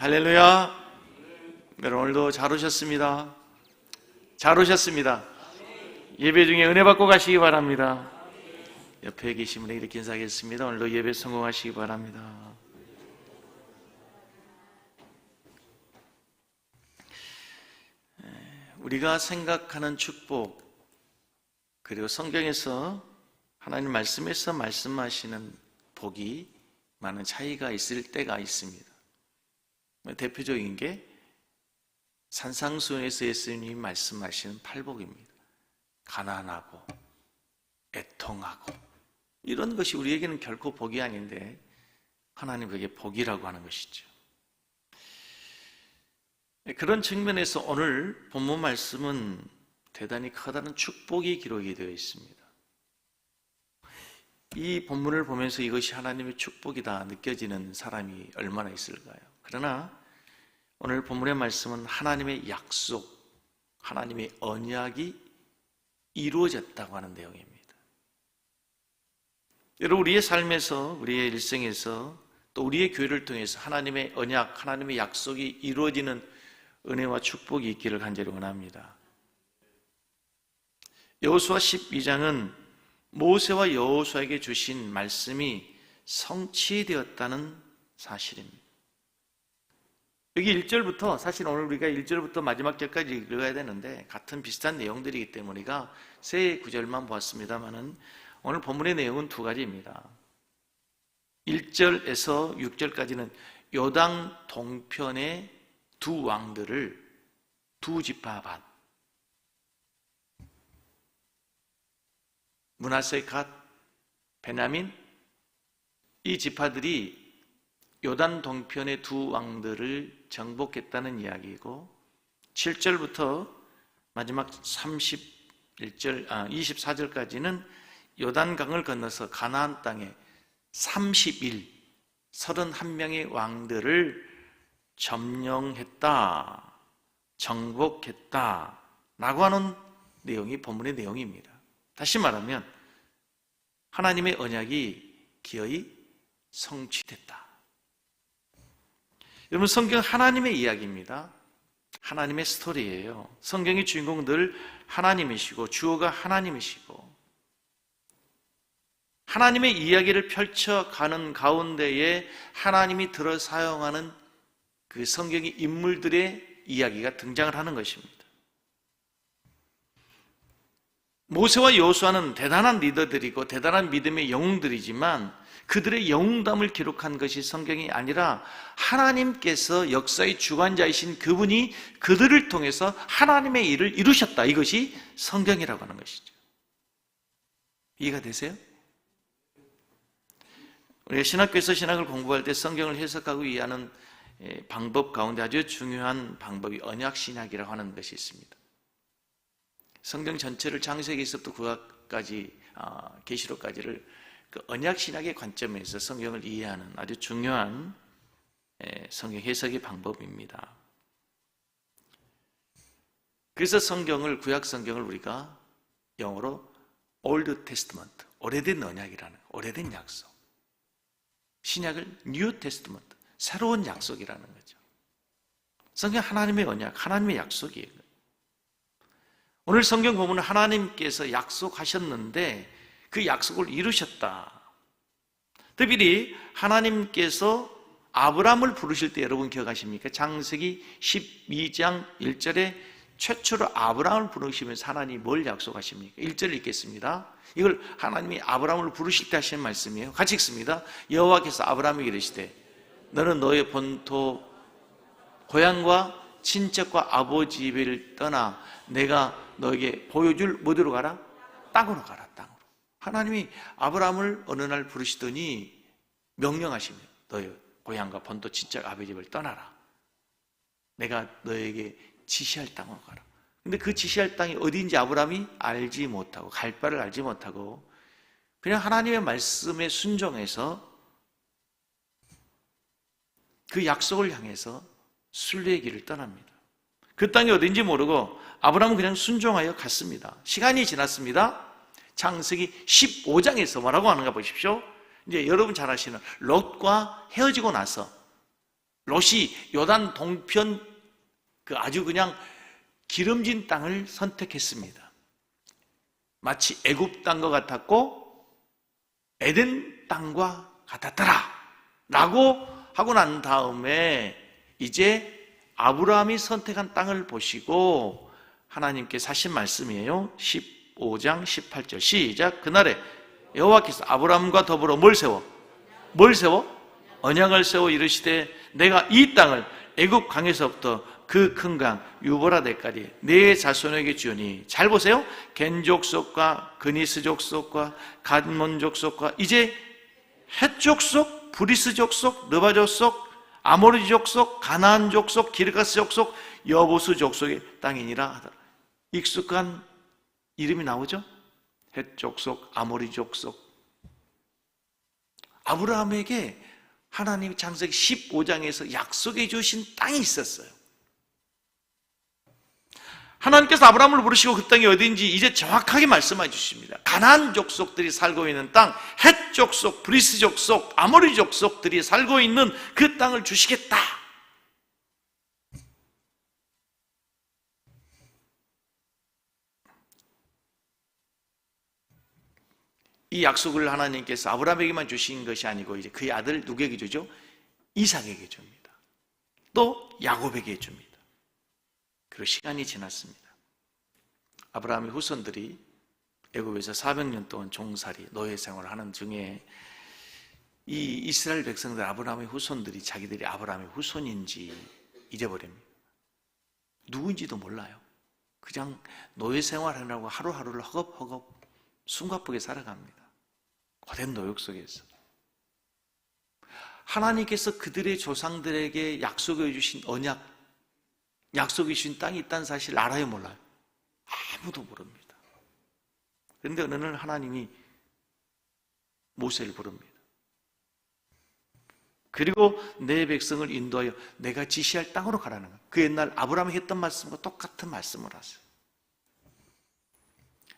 할렐루야. 여러분 오늘도 잘 오셨습니다. 잘 오셨습니다. 예배 중에 은혜 받고 가시기 바랍니다. 옆에 계신 분에게 이렇게 인사하겠습니다. 오늘도 예배 성공하시기 바랍니다. 우리가 생각하는 축복, 그리고 성경에서 하나님 말씀에서 말씀하시는 복이 많은 차이가 있을 때가 있습니다. 대표적인 게 산상수훈에서 예수님이 말씀하시는 팔복입니다. 가난하고 애통하고 이런 것이 우리에게는 결코 복이 아닌데 하나님에게 복이라고 하는 것이죠. 그런 측면에서 오늘 본문 말씀은 대단히 커다란 축복이 기록이 되어 있습니다. 이 본문을 보면서 이것이 하나님의 축복이다 느껴지는 사람이 얼마나 있을까요? 그러나 오늘 본문의 말씀은 하나님의 약속, 하나님의 언약이 이루어졌다고 하는 내용입니다. 여러분, 우리의 삶에서, 우리의 일생에서, 또 우리의 교회를 통해서 하나님의 언약, 하나님의 약속이 이루어지는 은혜와 축복이 있기를 간절히 원합니다. 여호수아 12장은 모세와 여호수아에게 주신 말씀이 성취되었다는 사실입니다. 여기 1절부터, 사실 오늘 우리가 1절부터 마지막 절까지 읽어야 되는데 같은 비슷한 내용들이기 때문에 우리가 세 구절만 보았습니다만은 오늘 본문의 내용은 두 가지입니다. 1절에서 6절까지는 요단 동편의 두 왕들을 두 지파 반, 므낫세, 갓, 베냐민, 이 지파들이 요단 동편의 두 왕들을 정복했다는 이야기이고, 7절부터 마지막 24절까지는 요단강을 건너서 가나안 땅에 31명의 왕들을 점령했다, 정복했다 라고 하는 내용이 본문의 내용입니다. 다시 말하면 하나님의 언약이 기어이 성취됐다. 여러분, 성경 하나님의 이야기입니다. 하나님의 스토리예요. 성경의 주인공들 하나님이시고 주어가 하나님이시고 하나님의 이야기를 펼쳐가는 가운데에 하나님이 들어 사용하는 그 성경의 인물들의 이야기가 등장을 하는 것입니다. 모세와 여호수아는 대단한 리더들이고 대단한 믿음의 영웅들이지만 그들의 영웅담을 기록한 것이 성경이 아니라 하나님께서 역사의 주관자이신 그분이 그들을 통해서 하나님의 일을 이루셨다. 이것이 성경이라고 하는 것이죠. 이해가 되세요? 우리가 신학교에서 신학을 공부할 때 성경을 해석하고 이해하는 방법 가운데 아주 중요한 방법이 언약신학이라고 하는 것이 있습니다. 성경 전체를 창세기에서부터 구약까지, 계시록까지를 그 언약신학의 관점에서 성경을 이해하는 아주 중요한 성경 해석의 방법입니다. 그래서 성경을, 구약 성경을 우리가 영어로 Old Testament, 오래된 언약이라는, 오래된 약속, 신약을 New Testament, 새로운 약속이라는 거죠. 성경 하나님의 언약, 하나님의 약속이에요. 오늘 성경 보면 하나님께서 약속하셨는데 그 약속을 이루셨다. 특별히 하나님께서 아브라함을 부르실 때 여러분 기억하십니까? 창세기 12장 1절에 최초로 아브라함을 부르시면서 하나님이 뭘 약속하십니까? 1절 읽겠습니다. 이걸 하나님이 아브라함을 부르실 때 하시는 말씀이에요. 같이 읽습니다. 여호와께서 아브라함에게 이르시되 너는 너의 본토 고향과 친척과 아버지 집을 떠나 내가 너에게 보여줄 뭐대로 가라? 땅으로 가라. 땅으로. 하나님이 아브라함을 어느 날 부르시더니 명령하십니다. 너의 고향과 본토 친척 아버지 집을 떠나라. 내가 너에게 지시할 땅으로 가라. 근데 그 지시할 땅이 어디인지 아브라함이 알지 못하고 갈 바를 알지 못하고 그냥 하나님의 말씀에 순종해서 그 약속을 향해서 순례의 길을 떠납니다. 그 땅이 어딘지 모르고 아브라함은 그냥 순종하여 갔습니다. 시간이 지났습니다. 창세기 15장에서 뭐라고 하는가 보십시오. 이제 여러분 잘 아시는 롯과 헤어지고 나서 롯이 요단 동편 그 아주 그냥 기름진 땅을 선택했습니다. 마치 애굽 땅과 같았고 에덴 땅과 같았더라 라고 하고 난 다음에 이제 아브라함이 선택한 땅을 보시고 하나님께서 하신 말씀이에요. 15장 18절 시작. 그날에 여호와께서 아브라함과 더불어 뭘 세워? 언약을 세워 이르시되 내가 이 땅을 애굽 강에서부터 그 큰 강 유보라데까지 내 자손에게 주니, 잘 보세요. 겐 족속과 그니스 족속과 gad몬 족속과 이제 헷 족속, 브리스 족속, 느바 족속, 아모리 족속, 가나안 족속, 기르가스 족속, 여보스 족속의 땅이니라 하더라. 익숙한 이름이 나오죠? 헷 족속, 아모리 족속. 아브라함에게 하나님이 창세기 15장에서 약속해 주신 땅이 있었어요. 하나님께서 아브라함을 부르시고 그 땅이 어딘지 이제 정확하게 말씀해 주십니다. 가나안 족속들이 살고 있는 땅, 헷 족속, 브리스 족속, 아모리 족속들이 살고 있는 그 땅을 주시겠다. 이 약속을 하나님께서 아브라함에게만 주신 것이 아니고 이제 그의 아들 누구에게 주죠? 이삭에게 줍니다. 또 야곱에게 줍니다. 그리고 시간이 지났습니다. 아브라함의 후손들이 애굽에서 400년 동안 종살이, 노예 생활을 하는 중에 이 이스라엘 백성들, 아브라함의 후손들이 자기들이 아브라함의 후손인지 잊어버립니다. 누구인지도 몰라요. 그냥 노예 생활하느라고 하루하루를 허겁허겁 숨가쁘게 살아갑니다. 고된 노역 속에서. 하나님께서 그들의 조상들에게 약속해 주신 언약, 약속해 주신 땅이 있다는 사실 알아요, 몰라요? 아무도 모릅니다. 그런데 어느 날 하나님이 모세를 부릅니다. 그리고 내 백성을 인도하여 내가 지시할 땅으로 가라는 거예요. 그 옛날 아브라함이 했던 말씀과 똑같은 말씀을 하세요.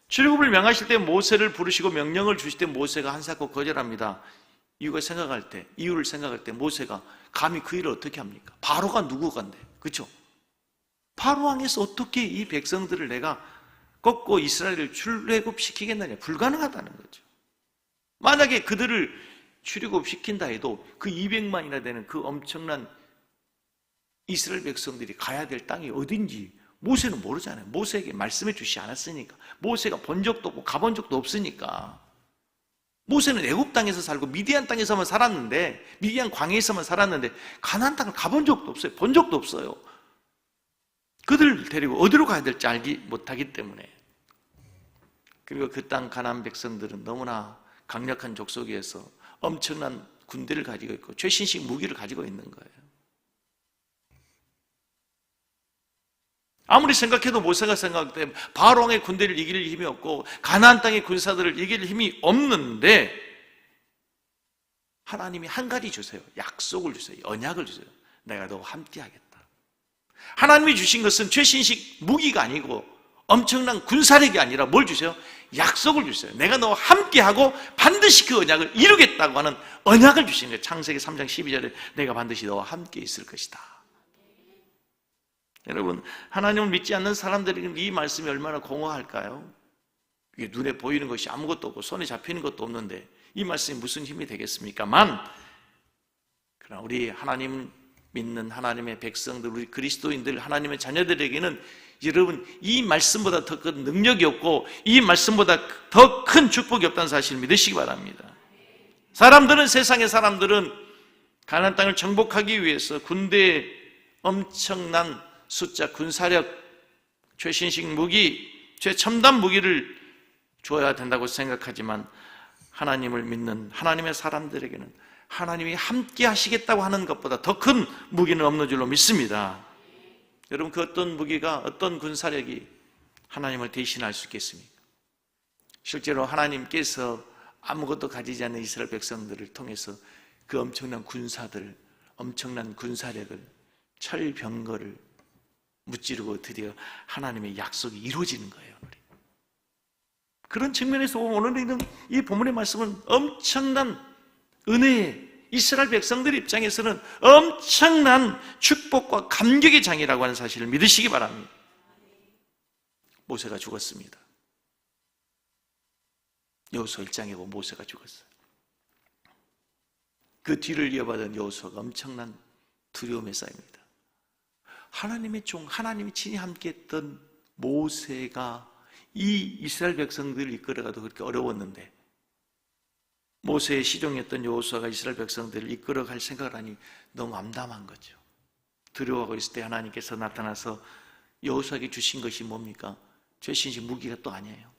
출애굽을 명하실 때 모세를 부르시고 명령을 주실 때 모세가 한사코 거절합니다. 이유를 생각할 때 모세가 감히 그 일을 어떻게 합니까? 바로가 누구간데, 그렇죠? 바로 왕에서 어떻게 이 백성들을 내가 꺾고 이스라엘을 출애굽시키겠느냐? 불가능하다는 거죠. 만약에 그들을 출애굽시킨다 해도 그 200만이나 되는 그 엄청난 이스라엘 백성들이 가야 될 땅이 어딘지 모세는 모르잖아요. 모세에게 말씀해 주시지 않았으니까. 모세가 본 적도 없고 가본 적도 없으니까. 모세는 애굽 땅에서 살고 미디안 땅에서만 살았는데, 미디안 광야에서만 살았는데 가나안 땅을 가본 적도 없어요. 본 적도 없어요. 그들을 데리고 어디로 가야 될지 알지 못하기 때문에. 그리고 그 땅 가나안 백성들은 너무나 강력한 족속에서 엄청난 군대를 가지고 있고 최신식 무기를 가지고 있는 거예요. 아무리 생각해도 모세가 생각할 때 바로왕의 군대를 이길 힘이 없고 가나안 땅의 군사들을 이길 힘이 없는데 하나님이 한 가지 주세요. 약속을 주세요. 언약을 주세요. 내가 너와 함께하겠다. 하나님이 주신 것은 최신식 무기가 아니고 엄청난 군사력이 아니라 뭘 주세요? 약속을 주세요. 내가 너와 함께하고 반드시 그 언약을 이루겠다고 하는 언약을 주신 거예요. 창세기 3장 12절에 내가 반드시 너와 함께 있을 것이다. 여러분, 하나님을 믿지 않는 사람들에게는 이 말씀이 얼마나 공허할까요? 이게 눈에 보이는 것이 아무것도 없고 손에 잡히는 것도 없는데 이 말씀이 무슨 힘이 되겠습니까만, 그러나 우리 하나님 믿는 하나님의 백성들, 우리 그리스도인들, 하나님의 자녀들에게는 여러분 이 말씀보다 더 큰 능력이 없고 이 말씀보다 더 큰 축복이 없다는 사실을 믿으시기 바랍니다. 사람들은, 세상의 사람들은 가나안 땅을 정복하기 위해서 군대에 엄청난 숫자, 군사력, 최신식 무기, 최첨단 무기를 줘야 된다고 생각하지만 하나님을 믿는 하나님의 사람들에게는 하나님이 함께 하시겠다고 하는 것보다 더 큰 무기는 없는 줄로 믿습니다. 여러분, 그 어떤 무기가, 어떤 군사력이 하나님을 대신할 수 있겠습니까? 실제로 하나님께서 아무것도 가지지 않는 이스라엘 백성들을 통해서 그 엄청난 군사들, 엄청난 군사력을, 철병거를 무찌르고 드디어 하나님의 약속이 이루어지는 거예요. 그런 측면에서 오늘 있는 이 본문의 말씀은 엄청난 은혜의 이스라엘 백성들 입장에서는 엄청난 축복과 감격의 장이라고 하는 사실을 믿으시기 바랍니다. 모세가 죽었습니다. 여호수아 1장에 보면 모세가 죽었어요. 그 뒤를 이어받은 여호수아가 엄청난 두려움에 쌓입니다. 하나님의 종, 하나님이 친히 함께했던 모세가 이 이스라엘 백성들을 이끌어가도 그렇게 어려웠는데 모세의 시종이었던 여호수아가 이스라엘 백성들을 이끌어갈 생각을 하니 너무 암담한 거죠. 두려워하고 있을 때 하나님께서 나타나서 여호수아에게 주신 것이 뭡니까? 최신식 무기가 또 아니에요.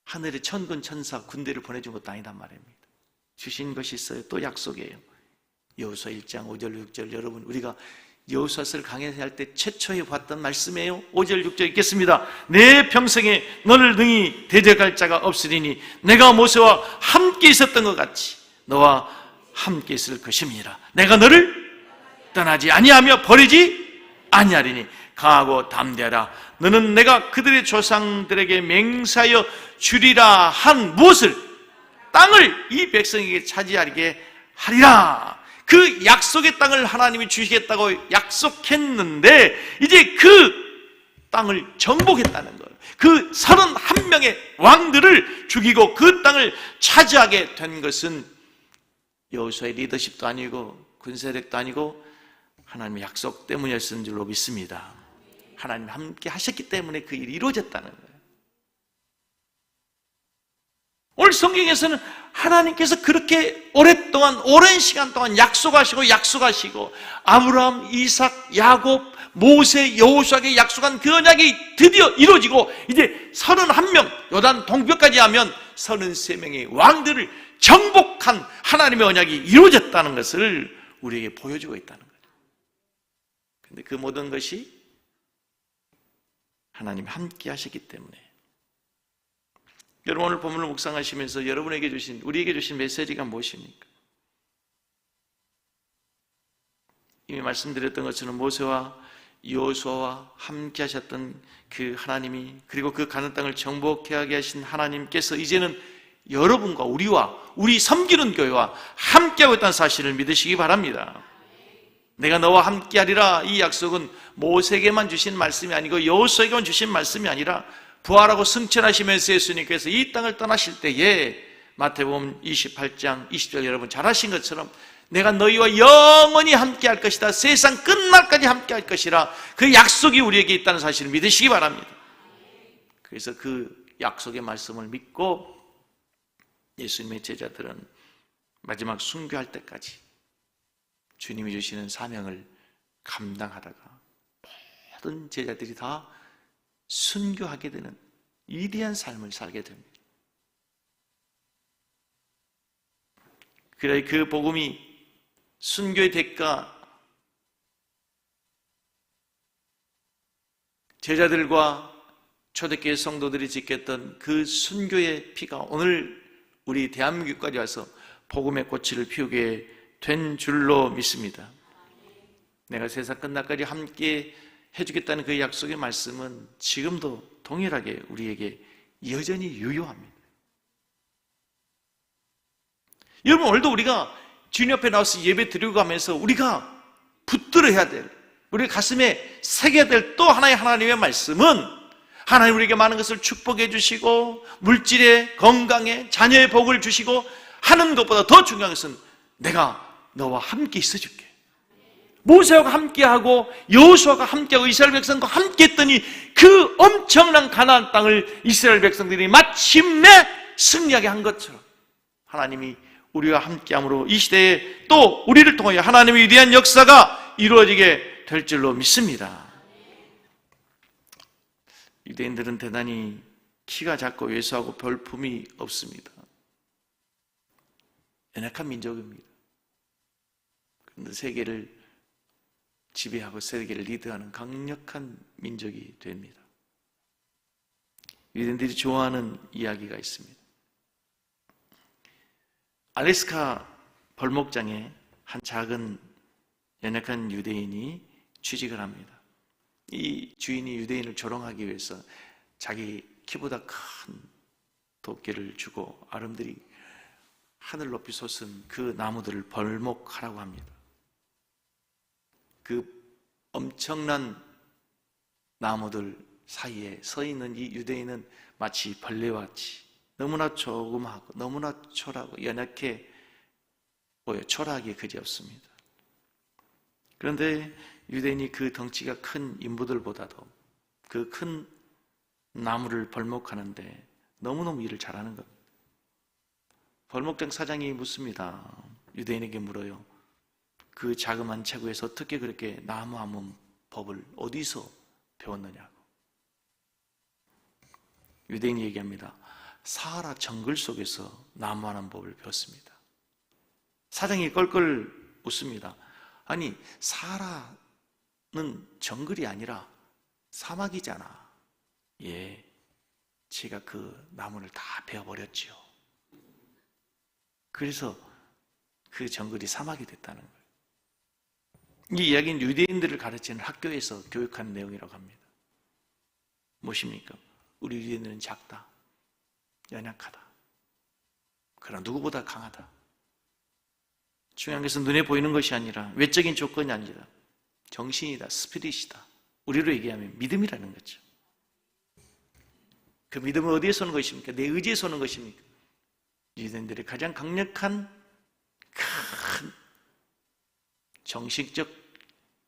하늘의 천군 천사 군대를 보내준 것도 아니란 말입니다. 주신 것이 있어요. 또 약속이에요. 여호수아 1장 5절 6절 여러분 우리가 여호수아서를 강해할 때 최초에 봤던 말씀이에요. 5절 6절 읽겠습니다. 내 평생에 너를 능히 대적할 자가 없으리니 내가 모세와 함께 있었던 것 같이 너와 함께 있을 것임이라. 내가 너를 떠나지 아니하며 버리지 아니하리니 강하고 담대하라. 너는 내가 그들의 조상들에게 맹세하여 주리라 한 무엇을 땅을 이 백성에게 차지하게 하리라. 그 약속의 땅을 하나님이 주시겠다고 약속했는데 이제 그 땅을 정복했다는 거예요. 그 31명의 왕들을 죽이고 그 땅을 차지하게 된 것은 여호수아의 리더십도 아니고 군사력도 아니고 하나님의 약속 때문이었던 줄로 믿습니다. 하나님 함께 하셨기 때문에 그 일이 이루어졌다는 거예요. 오늘 성경에서는 하나님께서 그렇게 오랫동안 오랜 시간 동안 약속하시고 아브라함, 이삭, 야곱, 모세, 여호수아에게 약속한 그 언약이 드디어 이루어지고 이제 31명, 요단 동편까지 하면 33명의 왕들을 정복한 하나님의 언약이 이루어졌다는 것을 우리에게 보여주고 있다는 거죠. 그런데 그 모든 것이 하나님 함께 하셨기 때문에 여러분 오늘 본문을 묵상하시면서 우리에게 주신 메시지가 무엇입니까? 이미 말씀드렸던 것처럼 모세와 여호수아와 함께 하셨던 그 하나님이 그리고 그 가나안 땅을 정복하게 하신 하나님께서 이제는 여러분과 우리 섬기는 교회와 함께하고 있다는 사실을 믿으시기 바랍니다. 내가 너와 함께하리라 이 약속은 모세에게만 주신 말씀이 아니고 여호수아에게만 주신 말씀이 아니라 부활하고 승천하시면서 예수님께서 이 땅을 떠나실 때에 마태복음 28장 20절 여러분 잘 아신 것처럼 내가 너희와 영원히 함께 할 것이다. 세상 끝날까지 함께 할 것이라 그 약속이 우리에게 있다는 사실을 믿으시기 바랍니다. 그래서 그 약속의 말씀을 믿고 예수님의 제자들은 마지막 순교할 때까지 주님이 주시는 사명을 감당하다가 모든 제자들이 다 순교하게 되는 위대한 삶을 살게 됩니다. 그래 그 복음이 순교의 대가 제자들과 초대교회 성도들이 지켰던 그 순교의 피가 오늘 우리 대한민국까지 와서 복음의 꽃을 피우게 된 줄로 믿습니다. 내가 세상 끝날까지 함께 해주겠다는 그 약속의 말씀은 지금도 동일하게 우리에게 여전히 유효합니다. 여러분 오늘도 우리가 주님 옆에 나와서 예배 드리고 가면서 우리가 붙들어야 될 우리 가슴에 새겨야 될 또 하나의 하나님의 말씀은 하나님 우리에게 많은 것을 축복해 주시고 물질에 건강에 자녀의 복을 주시고 하는 것보다 더 중요한 것은 내가 너와 함께 있어줄게. 모세와 함께하고 여호수아가 함께하고 이스라엘 백성과 함께했더니 그 엄청난 가나안 땅을 이스라엘 백성들이 마침내 승리하게 한 것처럼 하나님이 우리와 함께함으로 이 시대에 또 우리를 통하여 하나님의 위대한 역사가 이루어지게 될 줄로 믿습니다. 유대인들은 대단히 키가 작고 왜소하고 볼품이 없습니다. 연약한 민족입니다. 그런데 세계를 지배하고 세계를 리드하는 강력한 민족이 됩니다. 유대인들이 좋아하는 이야기가 있습니다. 알래스카 벌목장에 한 작은 연약한 유대인이 취직을 합니다. 이 주인이 유대인을 조롱하기 위해서 자기 키보다 큰 도끼를 주고 아름드리 하늘 높이 솟은 그 나무들을 벌목하라고 합니다. 그 엄청난 나무들 사이에 서 있는 이 유대인은 마치 벌레와 같이 너무나 조그마하고 너무나 초라하고 연약해 보여 초라하기에 그지없습니다. 그런데 유대인이 그 덩치가 큰 인부들보다도 그 큰 나무를 벌목하는데 너무너무 일을 잘하는 겁니다. 벌목장 사장이 묻습니다. 유대인에게 물어요. 그 자그마한 체구에서 어떻게 그렇게 나무 하문 법을 어디서 배웠느냐고. 유대인이 얘기합니다. 사하라 정글 속에서 나무 하는 법을 배웠습니다. 사장이 껄껄 웃습니다. 아니, 사하라는 정글이 아니라 사막이잖아. 예, 제가 그 나무를 다 베어버렸지요. 그래서 그 정글이 사막이 됐다는 거예요. 이 이야기는 유대인들을 가르치는 학교에서 교육하는 내용이라고 합니다. 무엇입니까? 우리 유대인들은 작다, 연약하다, 그러나 누구보다 강하다. 중요한 것은 눈에 보이는 것이 아니라 외적인 조건이 아니라 정신이다, 스피릿이다. 우리로 얘기하면 믿음이라는 거죠. 그 믿음은 어디에서 오는 것입니까? 내 의지에서 오는 것입니까? 유대인들의 가장 강력한 큰 정신적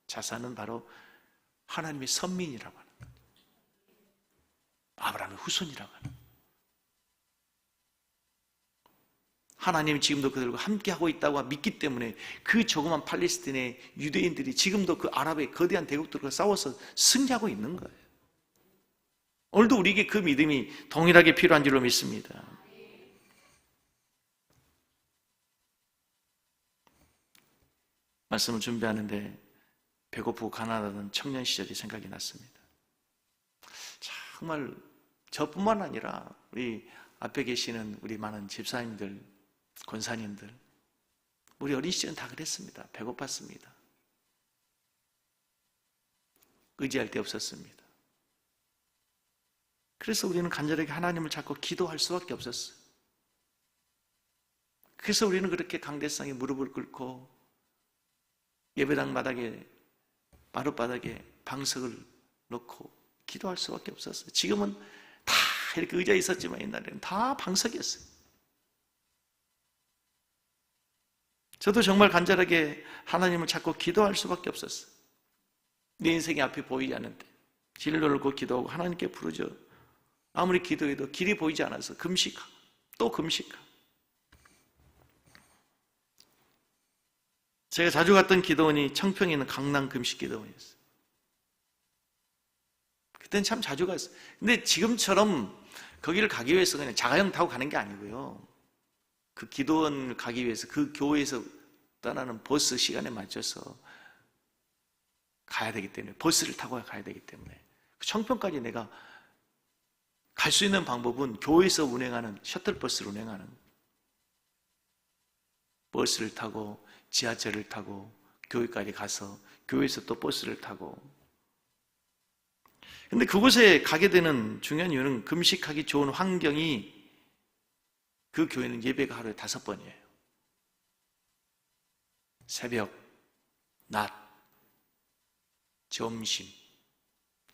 자산은 바로 하나님의 선민이라고 하는 거예요. 아브라함의 후손이라고 하는 거예요. 하나님이 지금도 그들과 함께하고 있다고 믿기 때문에 그 조그만 팔레스틴의 유대인들이 지금도 그 아랍의 거대한 대국들과 싸워서 승리하고 있는 거예요. 오늘도 우리에게 그 믿음이 동일하게 필요한 줄로 믿습니다. 말씀을 준비하는데 배고프고 가난하던 청년 시절이 생각이 났습니다. 정말 저뿐만 아니라 우리 앞에 계시는 우리 많은 집사님들, 권사님들, 우리 어린 시절은 다 그랬습니다. 배고팠습니다. 의지할 데 없었습니다. 그래서 우리는 간절하게 하나님을 찾고 기도할 수밖에 없었어요. 그래서 우리는 그렇게 강대상에 무릎을 꿇고 예배당 바닥에, 마룻바닥에 방석을 놓고 기도할 수밖에 없었어요. 지금은 다 이렇게 의자에 있었지만 옛날에는 다 방석이었어요. 저도 정말 간절하게 하나님을 찾고 기도할 수밖에 없었어요. 내 인생이 앞이 보이지 않는데 진로를 놓고 기도하고 하나님께 부르죠. 아무리 기도해도 길이 보이지 않아서 금식하고 또 금식하고. 제가 자주 갔던 기도원이 청평에 있는 강남 금식 기도원이었어요. 그때는 참 자주 갔어요. 근데 지금처럼 거기를 가기 위해서 그냥 자가용 타고 가는 게 아니고요. 그 기도원을 가기 위해서 그 교회에서 떠나는 버스 시간에 맞춰서 가야 되기 때문에, 버스를 타고 가야 되기 때문에 청평까지 내가 갈 수 있는 방법은 교회에서 운행하는 셔틀버스를 운행하는, 버스를 타고 지하철을 타고 교회까지 가서 교회에서 또 버스를 타고. 근데 그곳에 가게 되는 중요한 이유는 금식하기 좋은 환경이, 그 교회는 예배가 하루에 5번이에요. 새벽, 낮, 점심,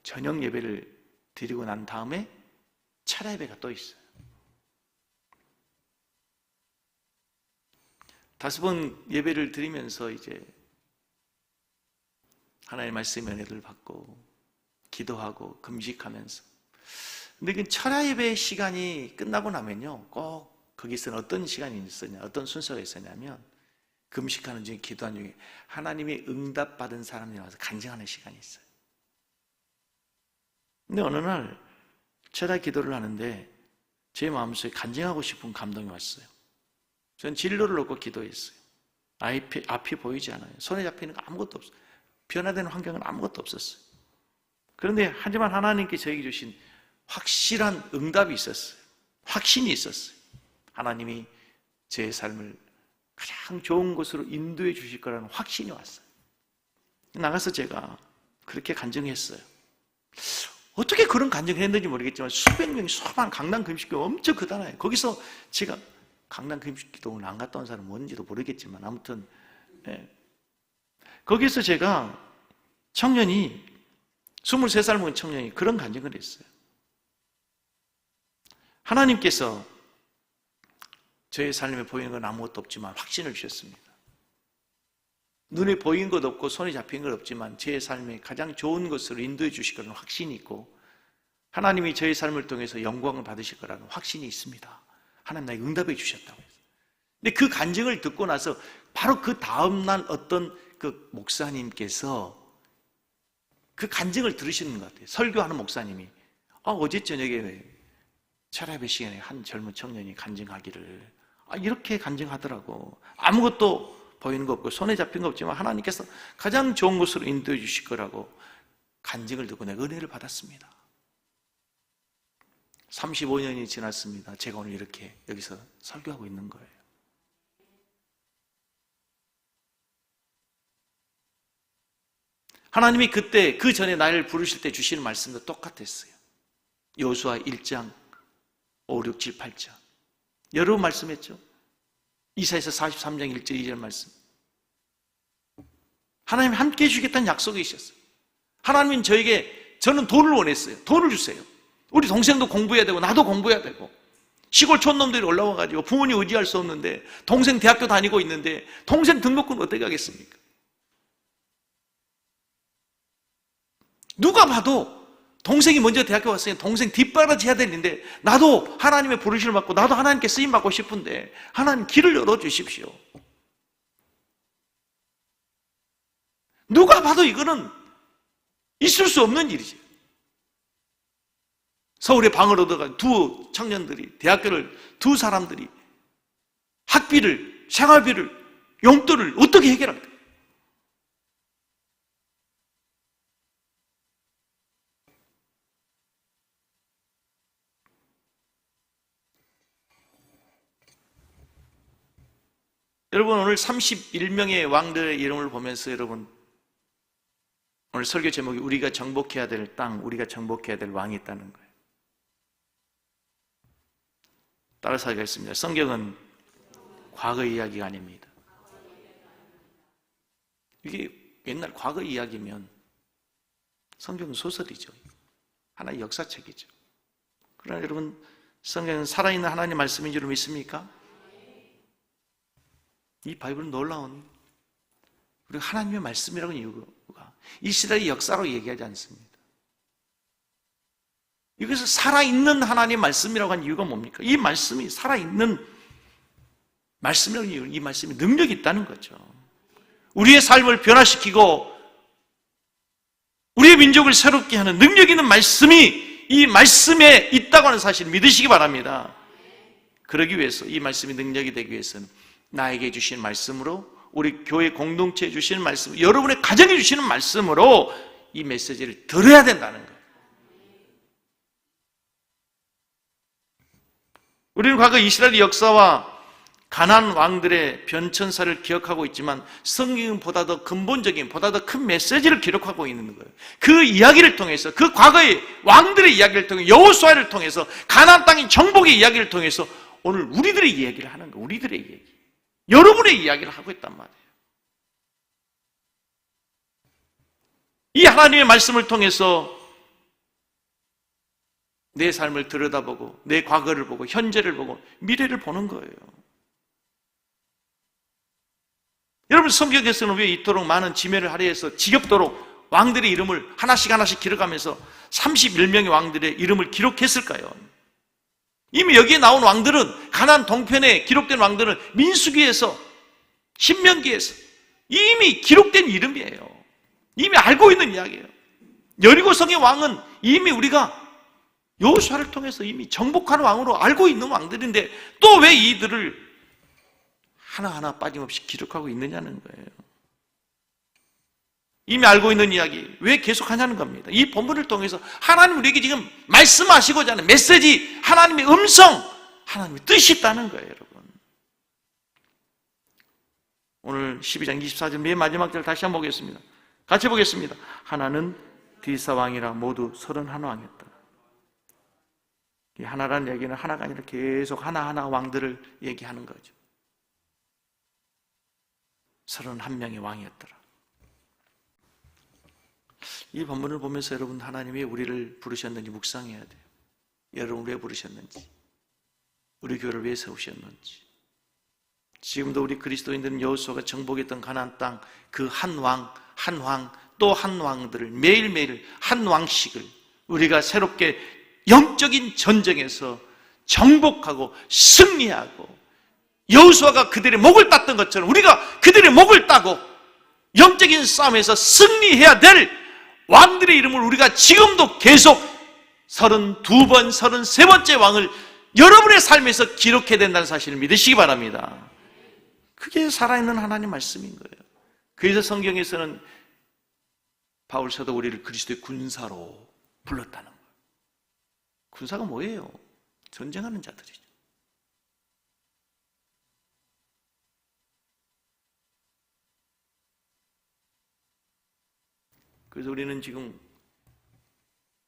저녁 예배를 드리고 난 다음에 차례 예배가 또 있어요. 5번 예배를 드리면서 이제 하나님의 말씀의 은혜를 받고 기도하고 금식하면서. 근데 그 철야 예배 시간이 끝나고 나면요, 꼭 거기서는 어떤 시간이 있었냐, 어떤 순서가 있었냐면, 금식하는 중에 기도하는 중에 하나님의 응답받은 사람이 와서 간증하는 시간이 있어요. 근데 어느 날 철야 기도를 하는데 제 마음속에 간증하고 싶은 감동이 왔어요. 저는 진로를 놓고 기도했어요. 앞이 보이지 않아요. 손에 잡히는 거 아무것도 없어요. 변화되는 환경은 아무것도 없었어요. 그런데 하지만 하나님께 저에게 주신 확실한 응답이 있었어요. 확신이 있었어요. 하나님이 제 삶을 가장 좋은 곳으로 인도해 주실 거라는 확신이 왔어요. 나가서 제가 그렇게 간증했어요. 어떻게 그런 간증을 했는지 모르겠지만 수백 명이 소만 강남 금식교회 엄청 크잖아요. 거기서 제가 강남 금식기도원 안 갔다 온 사람은 뭔지도 모르겠지만 아무튼 거기서 제가 청년이 23살 먹은 청년이 그런 간증을 했어요. 하나님께서 저의 삶에 보이는 건 아무것도 없지만 확신을 주셨습니다. 눈에 보이는 것 없고 손에 잡힌 것 없지만 제 삶에 가장 좋은 것으로 인도해 주실 거라는 확신이 있고 하나님이 저의 삶을 통해서 영광을 받으실 거라는 확신이 있습니다. 하나님 나에게 응답해 주셨다고 했어요. 근데 그 간증을 듣고 나서 바로 그 다음날 어떤 그 목사님께서 그 간증을 들으시는 것 같아요. 설교하는 목사님이 어제 저녁에 철야배 시간에 한 젊은 청년이 간증하기를 이렇게 간증하더라고. 아무것도 보이는 거 없고 손에 잡힌 거 없지만 하나님께서 가장 좋은 곳으로 인도해 주실 거라고 간증을 듣고 내가 은혜를 받았습니다. 35년이 지났습니다. 제가 오늘 이렇게 여기서 설교하고 있는 거예요. 하나님이 그때 그 전에 나를 부르실 때 주시는 말씀도 똑같았어요. 여호수아 1장 5, 6, 7, 8장 여러 번 말씀했죠. 이사야서 43장 1절 2절 말씀. 하나님이 함께 해주겠다는 약속이 있었어요. 하나님은 저는 돈을 원했어요. 돈을 주세요. 우리 동생도 공부해야 되고 나도 공부해야 되고 시골 촌놈들이 올라와가지고 부모님 의지할 수 없는데 동생 대학교 다니고 있는데 동생 등록금 어떻게 하겠습니까? 누가 봐도 동생이 먼저 대학교 갔으니 동생 뒷바라지 해야 되는데 나도 하나님의 부르심을 받고 나도 하나님께 쓰임받고 싶은데 하나님 길을 열어주십시오. 누가 봐도 이거는 있을 수 없는 일이죠. 서울에 방을 얻어간 두 청년들이 두 사람들이 학비를 생활비를 용돈을 어떻게 해결할까? 여러분 오늘 31명의 왕들의 이름을 보면서 여러분 오늘 설교 제목이 우리가 정복해야 될 땅, 우리가 정복해야 될 왕이 있다는 거예요. 따라서 하겠습니다. 성경은 과거 이야기가 아닙니다. 이게 옛날 과거 이야기면 성경은 소설이죠. 하나의 역사책이죠. 그러나 여러분 성경은 살아있는 하나님의 말씀인 줄 믿습니까? 이 바이블은 놀라운 우리가 하나님의 말씀이라는 이유가 이스라엘의 역사로 얘기하지 않습니다. 여기서 살아있는 하나님의 말씀이라고 한 이유가 뭡니까? 이 말씀이 살아있는 말씀이라는 이유, 이 말씀이 능력이 있다는 거죠. 우리의 삶을 변화시키고 우리의 민족을 새롭게 하는 능력 있는 말씀이 이 말씀에 있다고 하는 사실을 믿으시기 바랍니다. 그러기 위해서 이 말씀이 능력이 되기 위해서는 나에게 주신 말씀으로 우리 교회 공동체에 주시는 말씀, 여러분의 가정에 주시는 말씀으로 이 메시지를 들어야 된다는 거예요. 우리는 과거 이스라엘 역사와 가나안 왕들의 변천사를 기억하고 있지만 성경은 보다 더 근본적인, 보다 더 큰 메시지를 기록하고 있는 거예요. 그 이야기를 통해서, 그 과거의 왕들의 이야기를 통해 여호수아를 통해서 가나안 땅의 정복의 이야기를 통해서 오늘 우리들의 이야기를 하는 거예요. 우리들의 이야기. 여러분의 이야기를 하고 있단 말이에요. 이 하나님의 말씀을 통해서 내 삶을 들여다보고 내 과거를 보고 현재를 보고 미래를 보는 거예요. 여러분 성경에서는 왜 이토록 많은 지면을 할애해서 지겹도록 왕들의 이름을 하나씩 기록하면서 31명의 왕들의 이름을 기록했을까요? 이미 여기에 나온 왕들은 가나안 동편에 기록된 왕들은 민수기에서 신명기에서 이미 기록된 이름이에요. 이미 알고 있는 이야기예요. 여리고성의 왕은 이미 우리가 여호수아를 통해서 이미 정복하는 왕으로 알고 있는 왕들인데 또 왜 이들을 하나하나 빠짐없이 기록하고 있느냐는 거예요. 이미 알고 있는 이야기 왜 계속하냐는 겁니다. 이 본문을 통해서 하나님 우리에게 지금 말씀하시고자 하는 메시지, 하나님의 음성, 하나님의 뜻이 있다는 거예요. 여러분 오늘 12장 24절 맨 마지막 절 다시 한번 보겠습니다. 같이 보겠습니다. 하나는 디사왕이라 모두 31왕이었다. 이 하나라는 얘기는 하나가 아니라 계속 하나하나 왕들을 얘기하는 거죠. 31명의 왕이었더라. 이 본문을 보면서 여러분, 하나님이 우리를 부르셨는지 묵상해야 돼요. 여러분 왜 부르셨는지, 우리 교회를 왜 세우셨는지. 지금도 우리 그리스도인들은 여호수아가 정복했던 가나안 땅 그 한 왕, 한 왕, 또 한 왕들을 매일매일 한 왕씩을 우리가 새롭게 영적인 전쟁에서 정복하고 승리하고, 여호수아가 그들의 목을 땄던 것처럼 우리가 그들의 목을 따고 영적인 싸움에서 승리해야 될 왕들의 이름을 우리가 지금도 계속 32번, 33번째 왕을 여러분의 삶에서 기록해야 된다는 사실을 믿으시기 바랍니다. 그게 살아있는 하나님 말씀인 거예요. 그래서 성경에서는 바울 사도 우리를 그리스도의 군사로 불렀다는 거예요. 군사가 뭐예요? 전쟁하는 자들이죠. 그래서 우리는 지금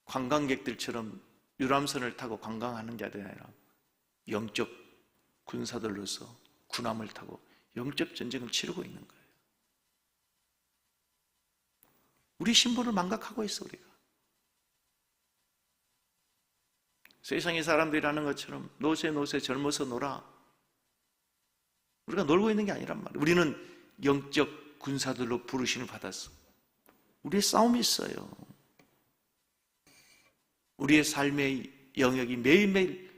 관광객들처럼 유람선을 타고 관광하는 자들이 아니라 영적 군사들로서 군함을 타고 영적 전쟁을 치르고 있는 거예요. 우리 신분을 망각하고 있어, 우리가. 세상의 사람들이라는 것처럼 노세 젊어서 놀아. 우리가 놀고 있는 게 아니란 말이에요. 우리는 영적 군사들로 부르심을 받았어. 우리의 싸움이 있어요. 우리의 삶의 영역이 매일매일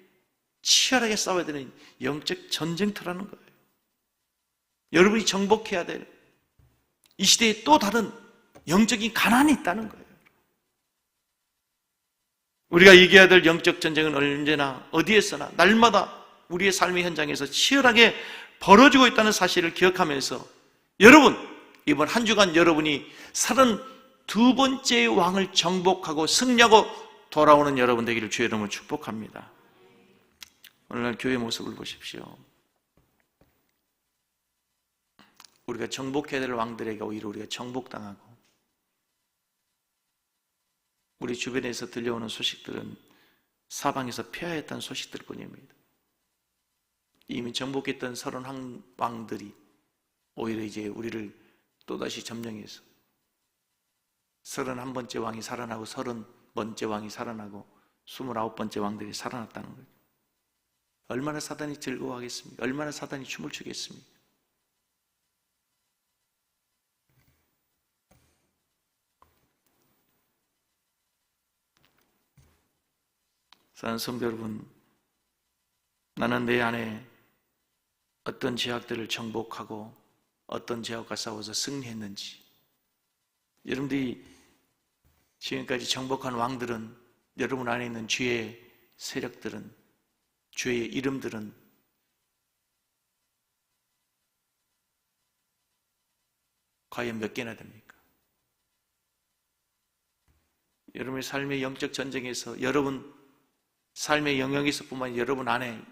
치열하게 싸워야 되는 영적 전쟁터라는 거예요. 여러분이 정복해야 될 이 시대에 또 다른 영적인 가난이 있다는 거예요. 우리가 이겨야 될 영적 전쟁은 언제나 어디에서나 날마다 우리의 삶의 현장에서 치열하게 벌어지고 있다는 사실을 기억하면서, 여러분, 이번 한 주간 여러분이 32번째 왕을 정복하고 승리하고 돌아오는 여러분 되기를 주의 이름으로 축복합니다. 오늘날 교회 모습을 보십시오. 우리가 정복해야 될 왕들에게 오히려 우리가 정복당하고, 우리 주변에서 들려오는 소식들은 사방에서 폐하였다는 소식들 뿐입니다. 이미 정복했던 31왕들이 오히려 이제 우리를 또다시 점령해서 31번째 왕이 살아나고 30번째 왕이 살아나고 29번째 왕들이 살아났다는 거예요. 얼마나 사단이 즐거워하겠습니까? 얼마나 사단이 춤을 추겠습니까? 사랑하는 성도 여러분, 나는 내 안에 어떤 제약들을 정복하고 어떤 제약과 싸워서 승리했는지, 여러분들이 지금까지 정복한 왕들은, 여러분 안에 있는 죄의 세력들은, 죄의 이름들은 과연 몇 개나 됩니까? 여러분의 삶의 영적 전쟁에서, 여러분 삶의 영역에서 뿐만 아니라 여러분 안에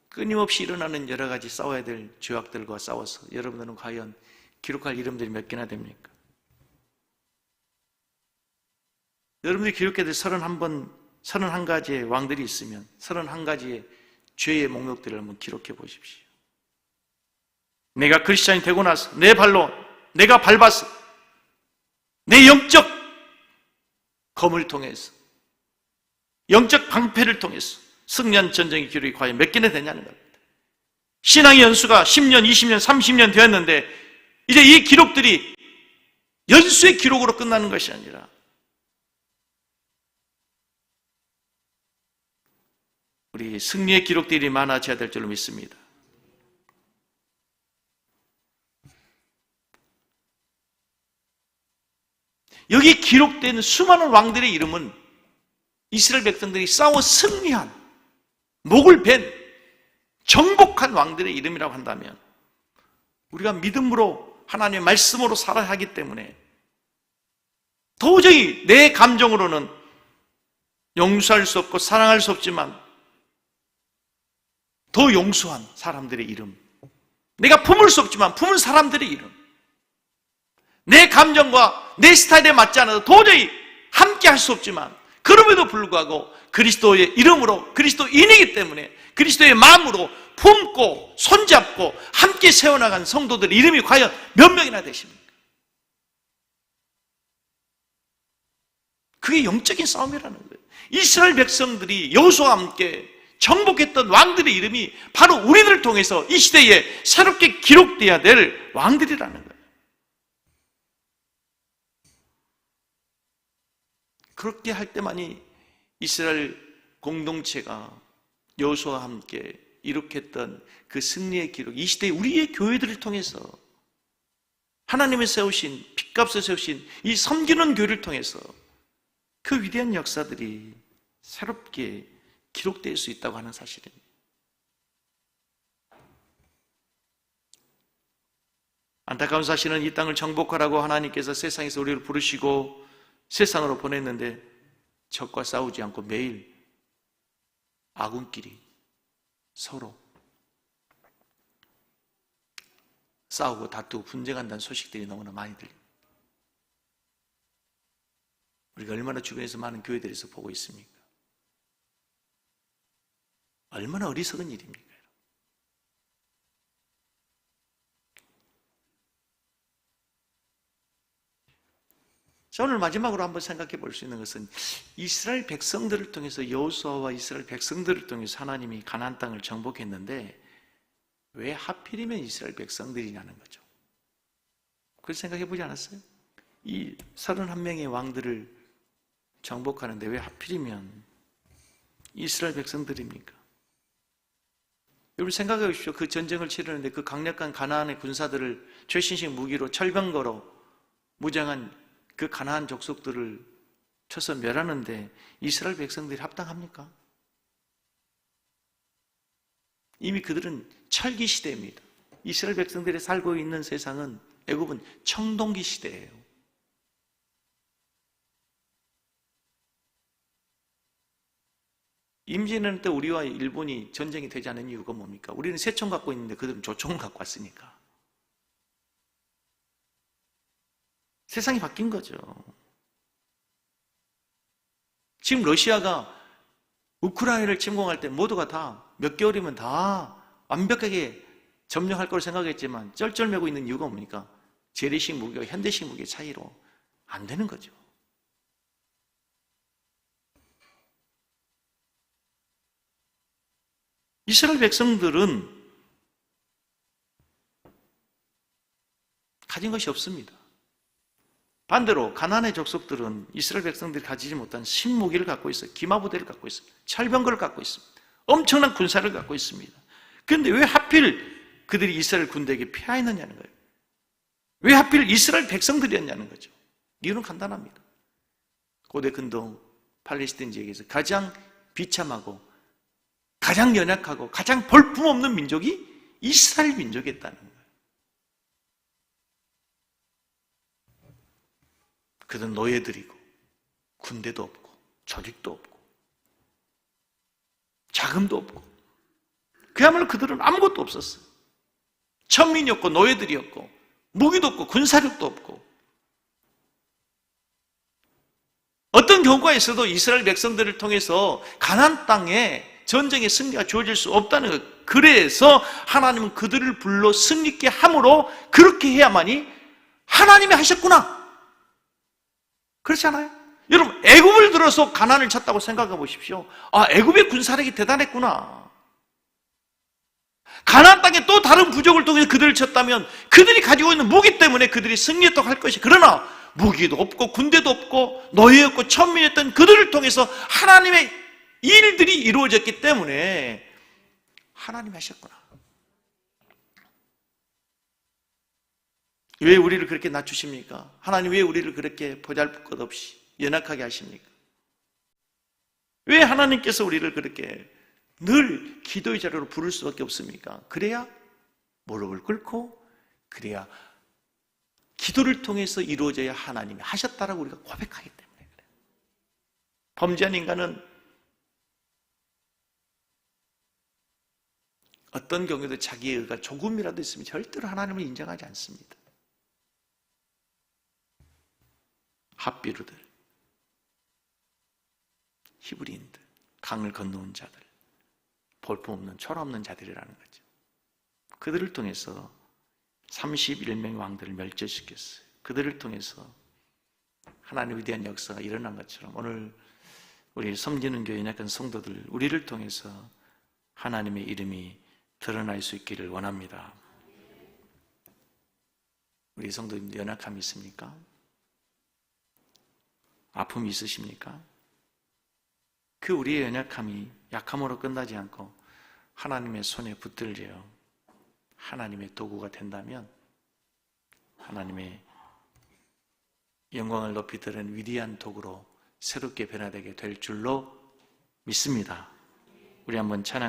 끊임없이 일어나는 여러 가지 싸워야 될 죄악들과 싸워서 여러분들은 과연 기록할 이름들이 몇 개나 됩니까? 여러분들이 기록해야 될 31가지의 왕들이 있으면 31가지의 죄의 목록들을 한번 기록해 보십시오. 내가 크리스찬이 되고 나서 내 발로 내가 밟아서 내 영적 검을 통해서, 영적 방패를 통해서 승리한 전쟁의 기록이 과연 몇 개나 되냐는 겁니다. 신앙의 연수가 10년, 20년, 30년 되었는데 이제 이 기록들이 연수의 기록으로 끝나는 것이 아니라 우리 승리의 기록들이 많아져야 될 줄로 믿습니다. 여기 기록된 수많은 왕들의 이름은 이스라엘 백성들이 싸워 승리한, 목을 벤, 정복한 왕들의 이름이라고 한다면, 우리가 믿음으로 하나님의 말씀으로 살아야 하기 때문에 도저히 내 감정으로는 용서할 수 없고 사랑할 수 없지만 더 용서한 사람들의 이름, 내가 품을 수 없지만 품은 사람들의 이름, 내 감정과 내 스타일에 맞지 않아도 도저히 함께 할 수 없지만 그럼에도 불구하고 그리스도의 이름으로 그리스도인이기 때문에 그리스도의 마음으로 품고 손잡고 함께 세워나간 성도들 이름이 과연 몇 명이나 되십니까? 그게 영적인 싸움이라는 거예요. 이스라엘 백성들이 여호수아와 함께 정복했던 왕들의 이름이 바로 우리들을 통해서 이 시대에 새롭게 기록되어야 될 왕들이라는 거예요. 그렇게 할 때만이 이스라엘 공동체가 여호수아와 함께 이룩했던 그 승리의 기록, 이 시대에 우리의 교회들을 통해서 하나님의 세우신, 핏값을 세우신 이 섬기는 교회를 통해서 그 위대한 역사들이 새롭게 기록될 수 있다고 하는 사실입니다. 안타까운 사실은 이 땅을 정복하라고 하나님께서 세상에서 우리를 부르시고 세상으로 보냈는데 적과 싸우지 않고 매일 아군끼리 서로 싸우고 다투고 분쟁한다는 소식들이 너무나 많이 들립니다. 우리가 얼마나 주변에서 많은 교회들에서 보고 있습니까? 얼마나 어리석은 일입니까? 자, 오늘 마지막으로 한번 생각해 볼 수 있는 것은 이스라엘 백성들을 통해서 여호수아와 이스라엘 백성들을 통해서 하나님이 가나안 땅을 정복했는데 왜 하필이면 이스라엘 백성들이냐는 거죠. 그렇게 생각해 보지 않았어요? 이 31명의 왕들을 정복하는데 왜 하필이면 이스라엘 백성들입니까? 여러분 생각해 보십시오. 그 전쟁을 치르는데 그 강력한 가나안의 군사들을 최신식 무기로 철병거로 무장한 그 가나안 족속들을 쳐서 멸하는데 이스라엘 백성들이 합당합니까? 이미 그들은 철기 시대입니다. 이스라엘 백성들이 살고 있는 세상은 애굽은 청동기 시대예요. 임진왜란 때 우리와 일본이 전쟁이 되지 않은 이유가 뭡니까? 우리는 새총 갖고 있는데 그들은 조총을 갖고 왔으니까. 세상이 바뀐 거죠. 지금 러시아가 우크라이나를 침공할 때 모두가 다 몇 개월이면 다 완벽하게 점령할 걸 생각했지만 쩔쩔매고 있는 이유가 뭡니까? 재래식 무기와 현대식 무기의 차이로 안 되는 거죠. 이스라엘 백성들은 가진 것이 없습니다. 반대로 가나안의 족속들은 이스라엘 백성들이 가지지 못한 신무기를 갖고 있어요. 기마부대를 갖고 있습니다. 철병거를 갖고 있습니다. 엄청난 군사를 갖고 있습니다. 그런데 왜 하필 그들이 이스라엘 군대에게 패하였느냐는 거예요. 왜 하필 이스라엘 백성들이었냐는 거죠. 이유는 간단합니다. 고대 근동 팔레스타인 지역에서 가장 비참하고 가장 연약하고 가장 볼품없는 민족이 이스라엘 민족이었다는 거예요. 그들은 노예들이고 군대도 없고 조직도 없고 자금도 없고 그야말로 그들은 아무것도 없었어요. 천민이었고 노예들이었고 무기도 없고 군사력도 없고 어떤 경우가 있어도 이스라엘 백성들을 통해서 가나안 땅에 전쟁의 승리가 주어질 수 없다는 거예요. 그래서 하나님은 그들을 불러 승리케 함으로 그렇게 해야만이 하나님이 하셨구나. 그렇지 않아요? 여러분 애굽을 들어서 가나안을 쳤다고 생각해 보십시오. 아, 애굽의 군사력이 대단했구나. 가나안 땅에 또 다른 부족을 통해서 그들을 쳤다면 그들이 가지고 있는 무기 때문에 그들이 승리했다고 할 것이, 그러나 무기도 없고 군대도 없고 노예였고 천민이었던 그들을 통해서 하나님의 일들이 이루어졌기 때문에 하나님이 하셨구나. 왜 우리를 그렇게 낮추십니까? 하나님 왜 우리를 그렇게 보잘것없이 연약하게 하십니까? 왜 하나님께서 우리를 그렇게 늘 기도의 자료로 부를 수밖에 없습니까? 그래야 무릎을 꿇고 그래야 기도를 통해서 이루어져야 하나님이 하셨다라고 우리가 고백하기 때문에 그래요. 범죄한 인간은 어떤 경우에도 자기의 의가 조금이라도 있으면 절대로 하나님을 인정하지 않습니다. 합비루들 히브리인들, 강을 건너온 자들, 볼품없는 철없는 자들이라는 거죠. 그들을 통해서 31명의 왕들을 멸절시켰어요. 그들을 통해서 하나님의 위대한 역사가 일어난 것처럼 오늘 우리 섬기는 교회 연약한 성도들, 우리를 통해서 하나님의 이름이 드러날 수 있기를 원합니다. 우리 성도님들 연약함이 있습니까? 아픔이 있으십니까? 그 우리의 연약함이 약함으로 끝나지 않고 하나님의 손에 붙들려 하나님의 도구가 된다면 하나님의 영광을 높이 드는 위대한 도구로 새롭게 변화되게 될 줄로 믿습니다. 우리 한번 찬양